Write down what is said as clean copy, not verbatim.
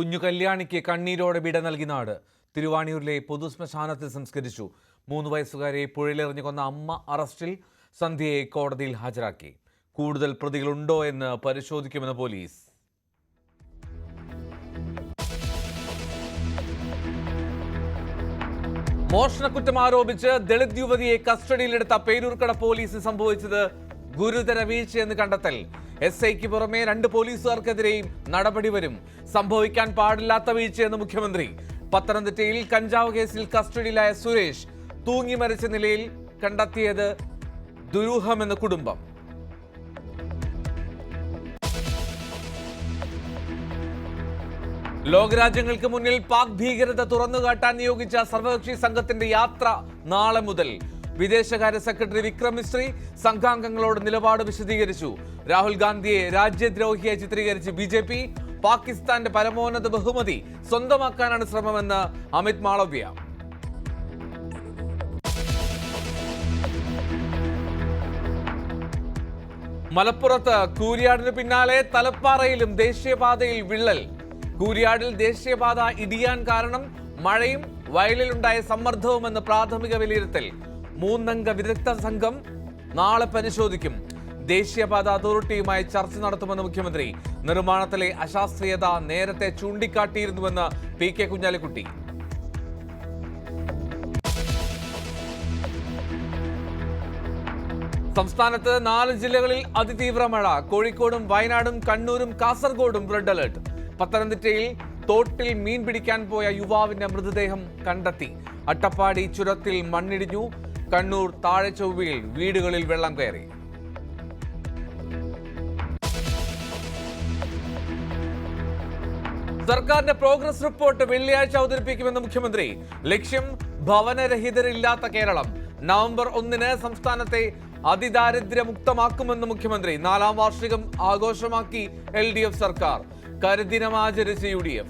കുഞ്ഞു കല്യാണിക്ക് കണ്ണീരോടെ വിട നൽകി നാട്. തിരുവാണിയൂരിലെ പൊതുശ്മശാനത്തിൽ സംസ്കരിച്ചു. 3 വയസ്സുകാരെ പുഴയിലെറിഞ്ഞു കൊന്ന അമ്മ അറസ്റ്റിൽ. സന്ധ്യയെ കോടതിയിൽ ഹാജരാക്കി. കൂടുതൽ പ്രതികളുണ്ടോ എന്ന് പരിശോധിക്കുമെന്ന് പോലീസ്. മോഷണക്കുറ്റം ആരോപിച്ച് ദളിത് യുവതിയെ കസ്റ്റഡിയിലെടുത്ത പേരൂർക്കട പോലീസിന് സംഭവിച്ചത് ഗുരുതര വീഴ്ചയെന്ന് കണ്ടെത്തൽ. SIക്ക് പുറമെ 2 പോലീസുകാർക്കെതിരെയും നടപടി വരും. സംഭവിക്കാൻ പാടില്ലാത്ത വീഴ്ചയെന്ന് മുഖ്യമന്ത്രി. പത്തനംതിട്ടയിൽ കഞ്ചാവ് കേസിൽ കസ്റ്റഡിയിലായ സുരേഷ് തൂങ്ങി മരിച്ച നിലയിൽ കണ്ടെത്തിയത് ദുരൂഹമെന്ന് കുടുംബം. ലോകരാജ്യങ്ങൾക്ക് മുന്നിൽ പാക് ഭീകരത തുറന്നുകാട്ടാൻ നിയോഗിച്ച സർവകക്ഷി സംഘത്തിന്റെ യാത്ര നാളെ മുതൽ. വിദേശകാര്യ സെക്രട്ടറി വിക്രം മിശ്രി സംഘാംഗങ്ങളോട് നിലപാട് വിശദീകരിച്ചു. രാഹുൽ ഗാന്ധിയെ രാജ്യദ്രോഹിയായി ചിത്രീകരിച്ച് BJP പാകിസ്ഥാന്റെ പരമോന്നത ബഹുമതി സ്വന്തമാക്കാനാണ് ശ്രമമെന്ന് അമിത് മാളവ്യ. മലപ്പുറത്ത് കൂരിയാടിന് പിന്നാലെ തലപ്പാറയിലും ദേശീയപാതയിൽ വിള്ളൽ. കൂരിയാടിൽ ദേശീയപാത ഇടിയാൻ കാരണം മഴയും വയലിലുണ്ടായ സമ്മർദ്ദവുമെന്ന് പ്രാഥമിക വിലയിരുത്തൽ. 3 അംഗ വിദഗ്ധ സംഘം നാളെ പരിശോധിക്കും. ദേശീയപാത അതോറിറ്റിയുമായി ചർച്ച നടത്തുമെന്ന് മുഖ്യമന്ത്രി. നിർമ്മാണത്തിലെ അശാസ്ത്രീയത നേരത്തെ ചൂണ്ടിക്കാട്ടിയിരുന്നുവെന്ന് PK കുഞ്ഞാലിക്കുട്ടി. സംസ്ഥാനത്ത് 4 ജില്ലകളിൽ അതിതീവ്ര മഴ. കോഴിക്കോടും വയനാടും കണ്ണൂരും കാസർഗോഡും റെഡ് അലർട്ട്. പത്തനംതിട്ടയിൽ തോട്ടിൽ മീൻ പിടിക്കാൻ പോയ യുവാവിന്റെ മൃതദേഹം കണ്ടെത്തി. അട്ടപ്പാടി ചുരത്തിൽ മണ്ണിടിഞ്ഞു. കണ്ണൂർ താഴെച്ചൊവ്വയിൽ വീടുകളിൽ വെള്ളം കയറി. സർക്കാരിന്റെ പ്രോഗ്രസ് റിപ്പോർട്ട് വെള്ളിയാഴ്ച അവതരിപ്പിക്കുമെന്ന് മുഖ്യമന്ത്രി. ലക്ഷ്യം ഭവനരഹിതരില്ലാത്ത കേരളം. നവംബർ 1 സംസ്ഥാനത്തെ അതിദാരിദ്ര്യമുക്തമാക്കുമെന്ന് മുഖ്യമന്ത്രി. 4ാം വാർഷികം ആഘോഷമാക്കി LDF സർക്കാർ. കരിദിനം ആചരിച്ച് UDF.